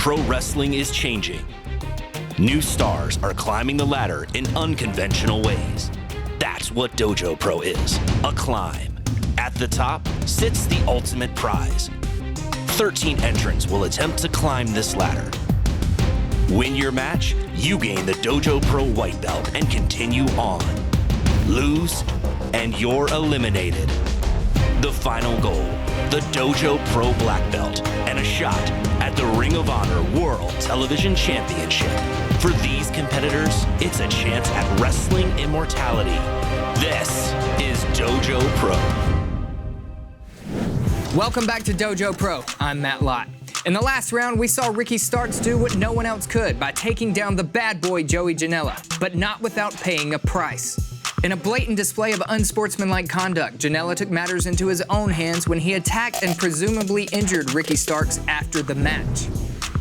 pro wrestling is changing. New stars are climbing the ladder in unconventional ways. That's what Dojo Pro is, a climb. At the top sits the ultimate prize. 13 entrants will attempt to climb this ladder. Win your match, you gain the Dojo Pro White Belt and continue on. Lose, and you're eliminated. The final goal, the Dojo Pro Black Belt, and a shot at the Ring of Honor World Television Championship. For these competitors, it's a chance at wrestling immortality. This is Dojo Pro. Welcome back to Dojo Pro. I'm Matt Lott. In the last round, we saw Ricky Starks do what no one else could by taking down the bad boy Joey Janela, but not without paying a price. In a blatant display of unsportsmanlike conduct, Janela took matters into his own hands when he attacked and presumably injured Ricky Starks after the match.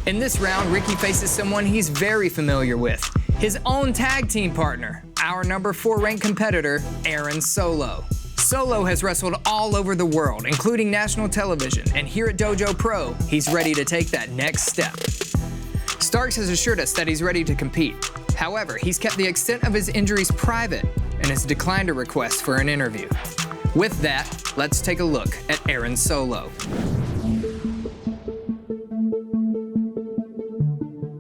In this round, Ricky faces someone he's very familiar with, his own tag team partner, our number 4 ranked competitor, Aaron Solow. Solow has wrestled all over the world, including national television, and here at Dojo Pro, he's ready to take that next step. Starks has assured us that he's ready to compete. However, he's kept the extent of his injuries private and has declined a request for an interview. With that, let's take a look at Aaron Solow.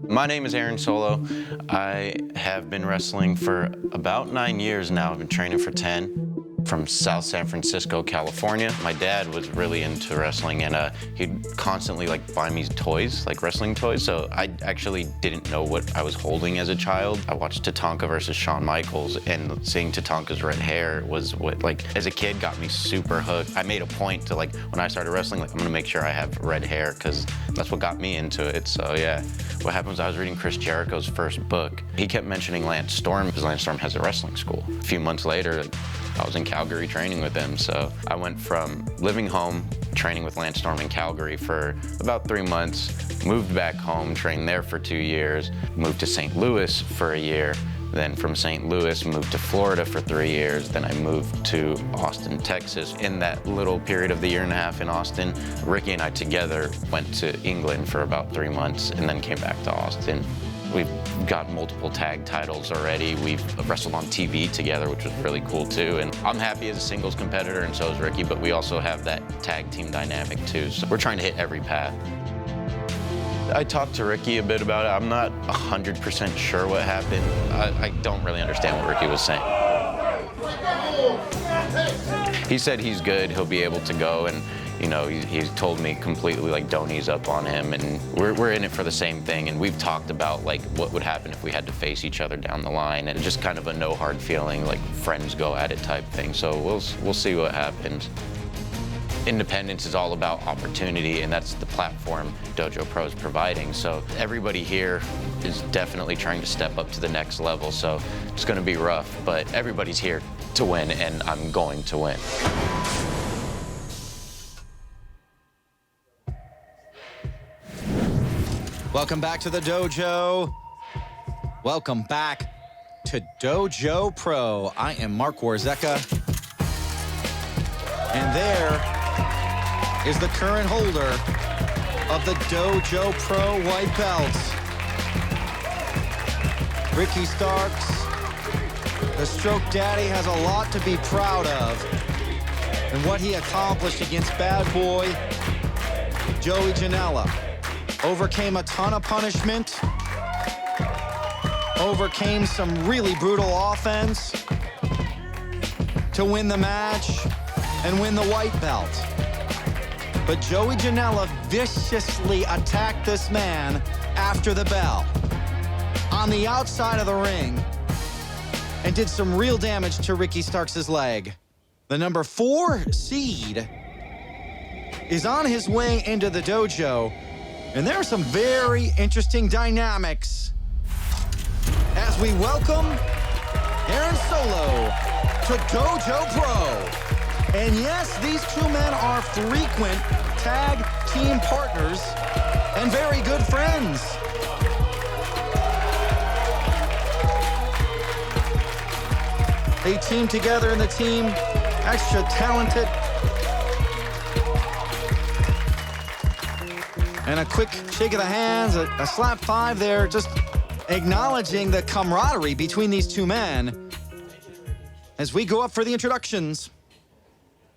My name is Aaron Solow. I have been wrestling for about 9 years now. I've been training for 10. From South San Francisco, California. My dad was really into wrestling, and he'd constantly buy me toys, wrestling toys. So I actually didn't know what I was holding as a child. I watched Tatanka versus Shawn Michaels, and seeing Tatanka's red hair was what, as a kid, got me super hooked. I made a point to, when I started wrestling, I'm gonna make sure I have red hair, because that's what got me into it. So yeah, what happened was I was reading Chris Jericho's first book. He kept mentioning Lance Storm, because Lance Storm has a wrestling school. A few months later, I was in Calgary training with him, so I went from living home, training with Lance Storm in Calgary for about 3 months, moved back home, trained there for 2 years, moved to St. Louis for a year, then from St. Louis moved to Florida for 3 years, then I moved to Austin, Texas. In that little period of the year and a half in Austin, Ricky and I together went to England for about 3 months and then came back to Austin. We've got multiple tag titles already. We've wrestled on TV together, which was really cool too. And I'm happy as a singles competitor, and so is Ricky, but we also have that tag team dynamic too. So we're trying to hit every path. I talked to Ricky a bit about it. I'm not 100% sure what happened. I don't really understand what Ricky was saying. He said he's good, he'll be able to go, and he's told me completely, don't ease up on him, and we're in it for the same thing, and we've talked about, what would happen if we had to face each other down the line, and just kind of a no hard feeling, friends go at it type thing, so we'll see what happens. Independence is all about opportunity, and that's the platform Dojo Pro is providing, so everybody here is definitely trying to step up to the next level, so it's going to be rough, but everybody's here to win, and I'm going to win. Welcome back to the dojo. Welcome back to Dojo Pro. I am Mark Warzeka. And there is the current holder of the Dojo Pro White Belt. Ricky Starks, the Stroke Daddy, has a lot to be proud of in what he accomplished against bad boy Joey Janela. Overcame a ton of punishment, overcame some really brutal offense to win the match and win the white belt. But Joey Janela viciously attacked this man after the bell on the outside of the ring and did some real damage to Ricky Starks' leg. The number 4 seed is on his way into the dojo, and there are some very interesting dynamics as we welcome Aaron Solow to Dojo Pro. And yes, these two men are frequent tag team partners and very good friends. They team together in the team, extra talented. And a quick shake of the hands, a slap five there, just acknowledging the camaraderie between these two men as we go up for the introductions.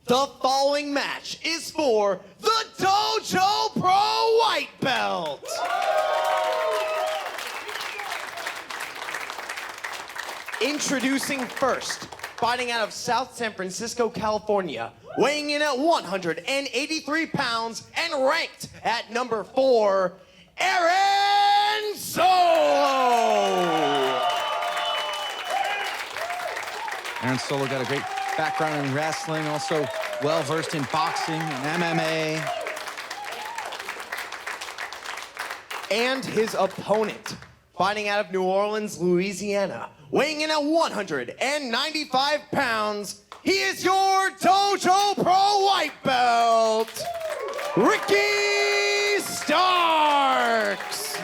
The following match is for the Dojo Pro White Belt. Introducing first, fighting out of South San Francisco, California, weighing in at 183 pounds and ranked at number 4, Aaron Solow. Aaron Solow got a great background in wrestling, also well-versed in boxing and MMA. And his opponent, fighting out of New Orleans, Louisiana, weighing in at 195 pounds, he is your Dojo Pro White Belt, Ricky Starks.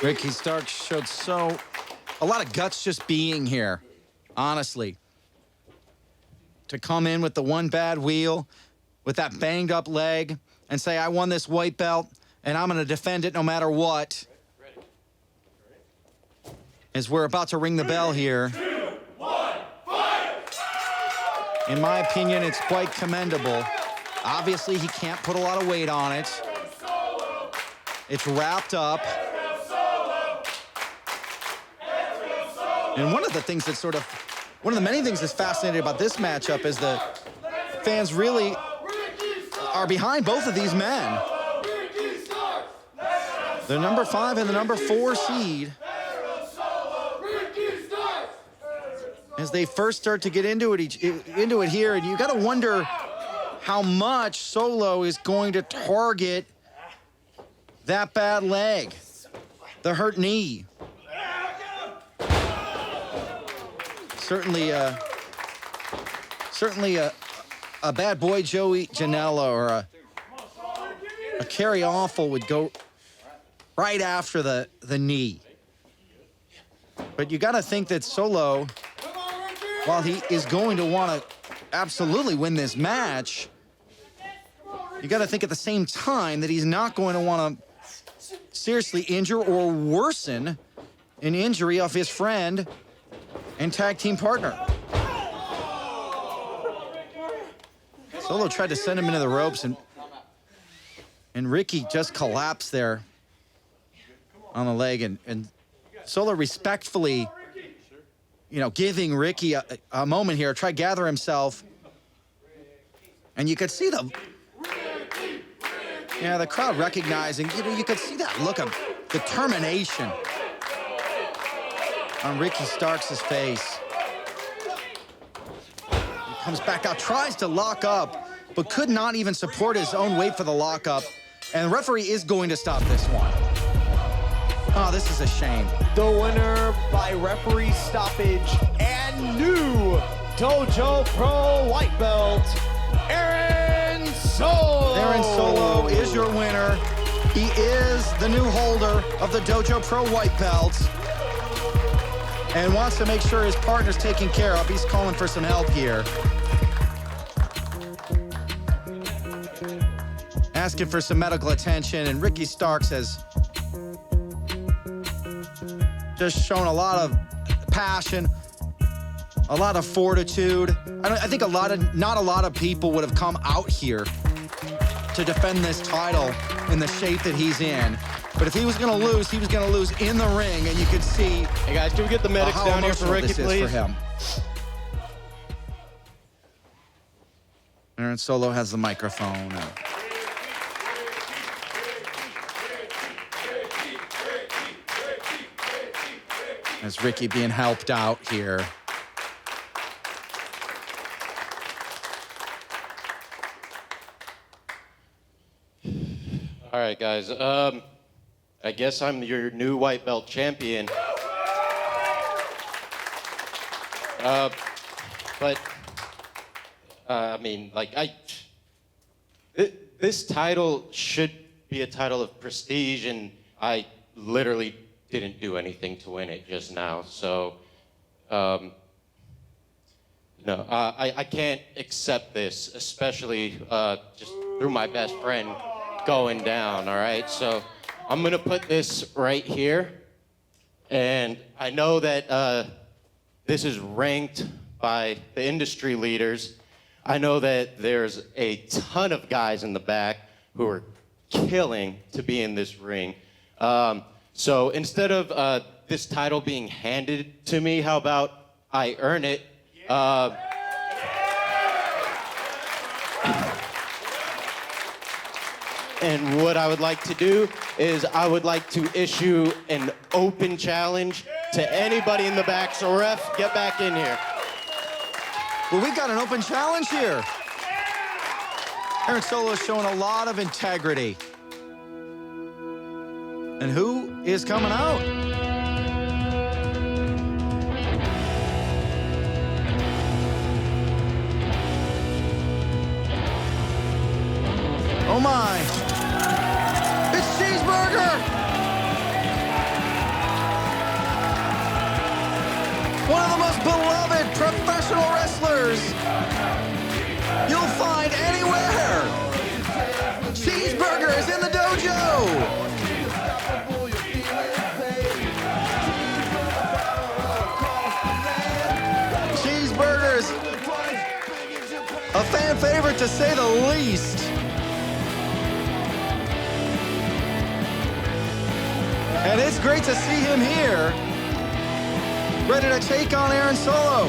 Ricky Starks showed a lot of guts just being here, honestly. To come in with the one bad wheel, with that banged up leg, and say, I won this white belt, and I'm gonna defend it no matter what. As we're about to ring the bell here. 2, 1, fight! In my opinion, it's quite commendable. Obviously, he can't put a lot of weight on it. It's wrapped up. And one of the things that's one of the many things that's fascinating about this matchup is the fans really are behind both of these men. The number 5 and the number 4 seed. As they first start to get into it here, and you got to wonder how much Solow is going to target that bad leg, the hurt knee. Certainly a bad boy Joey Janela or a Kerry Awful would go right after the knee. But you got to think that Solow, while he is going to want to absolutely win this match, you got to think at the same time that he's not going to want to seriously injure or worsen an injury of his friend and tag team partner. Solow tried to send him into the ropes, and Ricky just collapsed there on the leg, and Solow respectfully, giving Ricky a moment here, try to gather himself. And you could see the crowd recognizing, you could see that look of determination on Ricky Starks' face. He comes back out, tries to lock up, but could not even support his own weight for the lockup. And the referee is going to stop this one. Oh, this is a shame. The winner by referee stoppage and new Dojo Pro White Belt, Aaron Solow. Aaron Solow is your winner. He is the new holder of the Dojo Pro White Belt and wants to make sure his partner's taken care of. He's calling for some help here. Asking for some medical attention, and Ricky Starks has just shown a lot of passion, a lot of fortitude. I think not a lot of people would have come out here to defend this title in the shape that he's in. But if he was going to lose, he was going to lose in the ring, and you could see. Hey guys, can we get the medics down here for Ricky, please? For him. Aaron Solow has the microphone. As Ricky being helped out here. All right, guys. I guess I'm your new white belt champion. This title should be a title of prestige, and I literally didn't do anything to win it just now. So No, I can't accept this, especially just through my best friend going down, all right? So I'm gonna put this right here. And I know that this is ranked by the industry leaders. I know that there's a ton of guys in the back who are killing to be in this ring. So instead of this title being handed to me, how about I earn it? And what I would like to do is I would like to issue an open challenge to anybody in the back. So ref, get back in here. Well, we've got an open challenge here. Aaron Solow is showing a lot of integrity. And who is coming out? Oh my. It's Cheeseburger! One of the most beloved professional wrestlers you'll find anywhere. Cheeseburger is in the dojo. Cheeseburger's a fan favorite to say the least. And it's great to see him here, ready to take on Aaron Solow.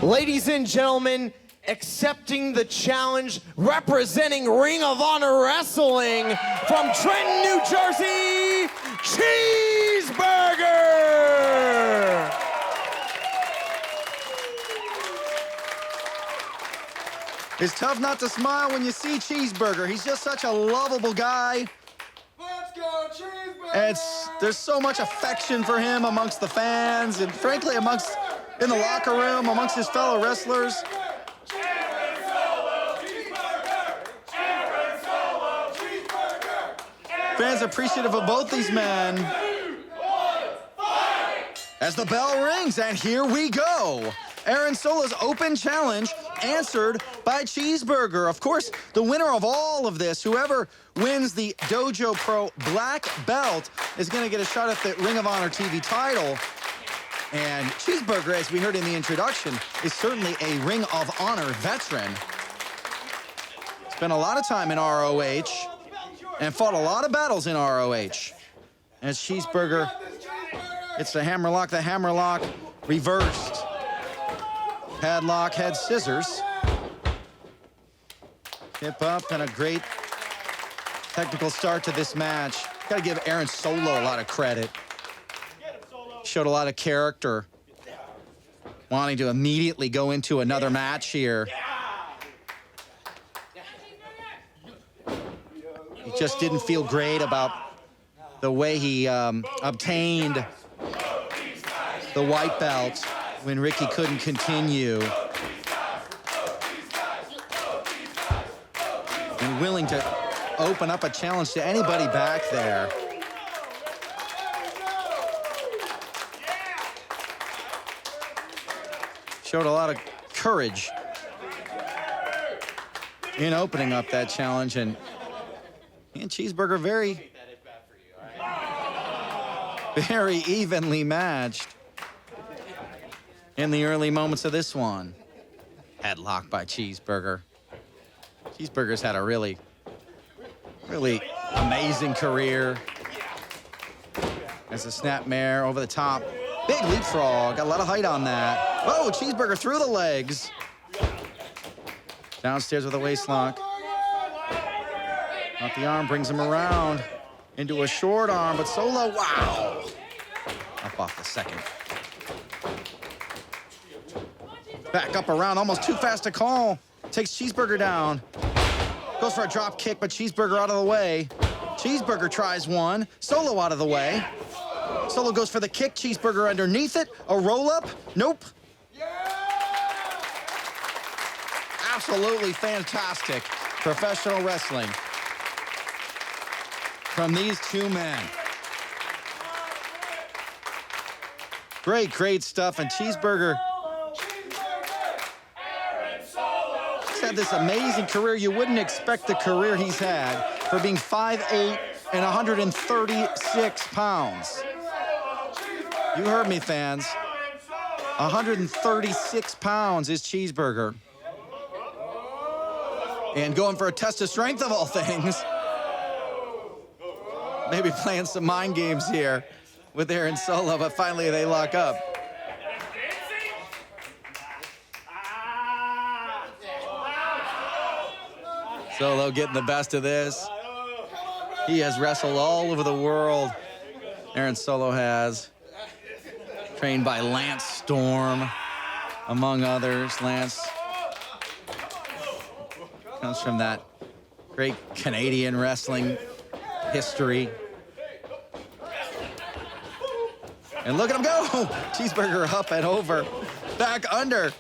Ladies and gentlemen, accepting the challenge, representing Ring of Honor Wrestling from Trenton, New Jersey, Cheeseburger! It's tough not to smile when you see Cheeseburger. He's just such a lovable guy. Let's go, Cheeseburger! And there's so much affection for him amongst the fans and frankly in the locker room, amongst his fellow wrestlers. Aaron Solow, Cheeseburger! Aaron Solow, Cheeseburger! Fans appreciative of both these men. 2, 1, fight! As the bell rings, and here we go. Aaron Solow's open challenge answered by Cheeseburger. Of course, the winner of all of this, whoever wins the Dojo Pro Black Belt, is going to get a shot at the Ring of Honor TV title. And Cheeseburger, as we heard in the introduction, is certainly a Ring of Honor veteran. Spent a lot of time in ROH and fought a lot of battles in ROH. As Cheeseburger gets the hammerlock reversed. Padlock, head scissors. Hip up and a great technical start to this match. Got to give Aaron Solow a lot of credit. Showed a lot of character. Wanting to immediately go into another match here. He just didn't feel great about the way he obtained the white belt when Ricky couldn't continue. And willing to open up a challenge to anybody back there. Showed a lot of courage in opening up that challenge, and Cheeseburger very evenly matched in the early moments of this one. Headlock by Cheeseburger. Cheeseburger's had a really amazing career as a snapmare over the top. Big leapfrog, got a lot of height on that. Oh, Cheeseburger through the legs. Downstairs with a waistlock. Off the arm, brings him around into a short arm, but Solow, wow. Up off the second. Back up around, almost too fast to call. Takes Cheeseburger down. Goes for a drop kick, but Cheeseburger out of the way. Cheeseburger tries one. Solow out of the way. Solow goes for the kick. Cheeseburger underneath it. A roll-up. Nope. Absolutely fantastic professional wrestling from these two men. Great stuff. And Cheeseburger he's had this amazing career. You wouldn't expect the career he's had for being 5'8" and 136 pounds. You heard me, fans. 136 pounds is Cheeseburger. And going for a test of strength of all things. Maybe playing some mind games here with Aaron Solow, but finally they lock up. Solow getting the best of this. He has wrestled all over the world. Aaron Solow has. Trained by Lance Storm, among others. Lance comes from that great Canadian wrestling history. And look at him go! Cheeseburger up and over, back under.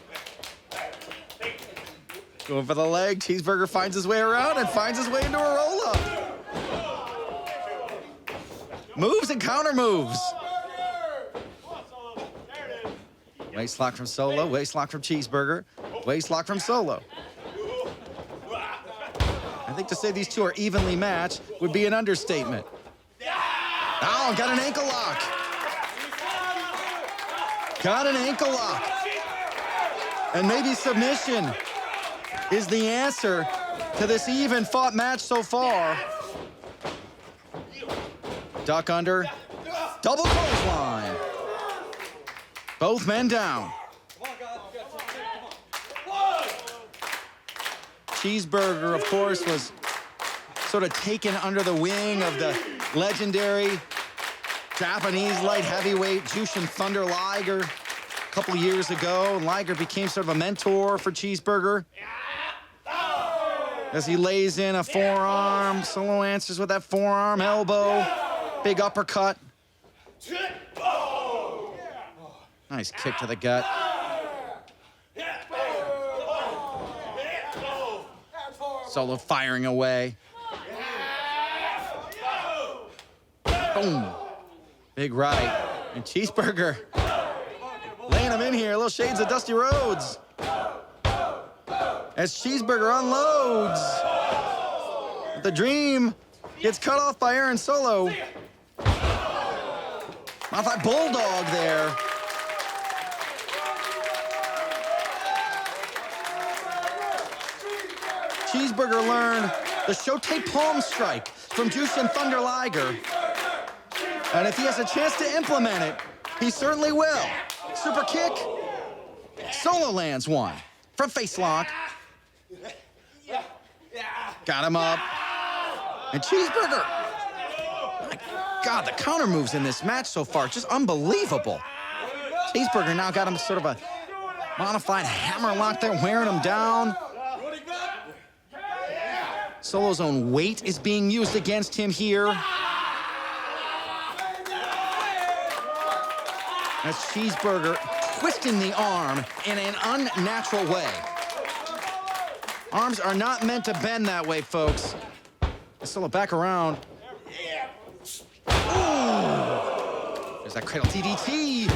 Going for the leg. Cheeseburger finds his way around and finds his way into a roll-up. Moves and counter moves. Waist lock from Solow, waist lock from Cheeseburger, waist lock from Solow. I think to say these two are evenly matched would be an understatement. Oh, got an ankle lock. Got an ankle lock. And maybe submission is the answer to this even fought match so far. Duck under, double clothesline. Both men down. Cheeseburger, of course, was sort of taken under the wing of the legendary Japanese light heavyweight Jushin Thunder Liger a couple years ago. Liger became sort of a mentor for Cheeseburger. As he lays in a forearm, Solow answers with that forearm, elbow, big uppercut. Nice kick to the gut. Solow firing away. Boom. Big right. And Cheeseburger laying him in here. Little shades of Dusty Rhodes. As Cheeseburger unloads. The dream gets cut off by Aaron Solow. Modified bulldog there. Cheeseburger learned the Shote Palm Strike from Jushin Thunder Liger. And if he has a chance to implement it, he certainly will. Super kick. Solow lands one. Front face lock. Got him up. And Cheeseburger. My God, the counter moves in this match so far, just unbelievable. Cheeseburger now got him sort of a modified hammer lock there, wearing him down. Solow's own weight is being used against him here. As Cheeseburger twisting the arm in an unnatural way. Arms are not meant to bend that way, folks. Solow back around. Ooh. There's that cradle DDT.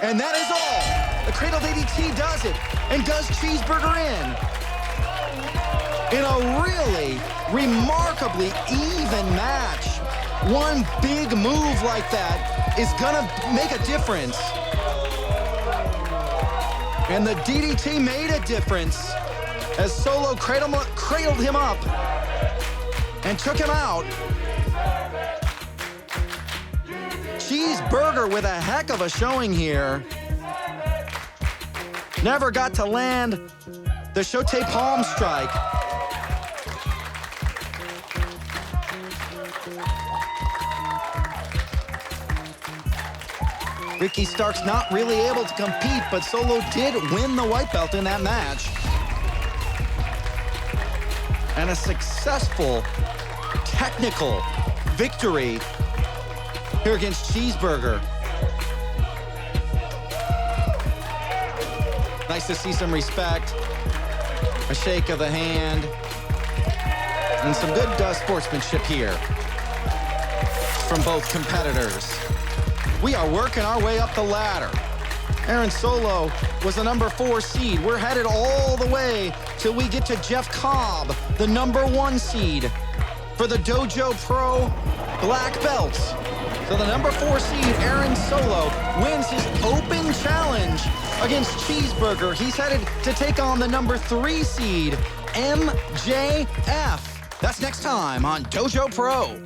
And that is all. The cradle DDT does it and does Cheeseburger in a really remarkably even match. One big move like that is gonna make a difference. And the DDT made a difference as Solow cradled him up and took him out. Cheeseburger with a heck of a showing here. Never got to land the Shote Palm Strike. Ricky Starks not really able to compete, but Solow did win the white belt in that match. And a successful technical victory here against Cheeseburger. Nice to see some respect, a shake of the hand, and some good sportsmanship here from both competitors. We are working our way up the ladder. Aaron Solow was the number 4 seed. We're headed all the way till we get to Jeff Cobb, the number 1 seed for the Dojo Pro Black Belt. So the number 4 seed, Aaron Solow, wins his open challenge against Cheeseburger. He's headed to take on the number 3 seed, MJF. That's next time on Dojo Pro.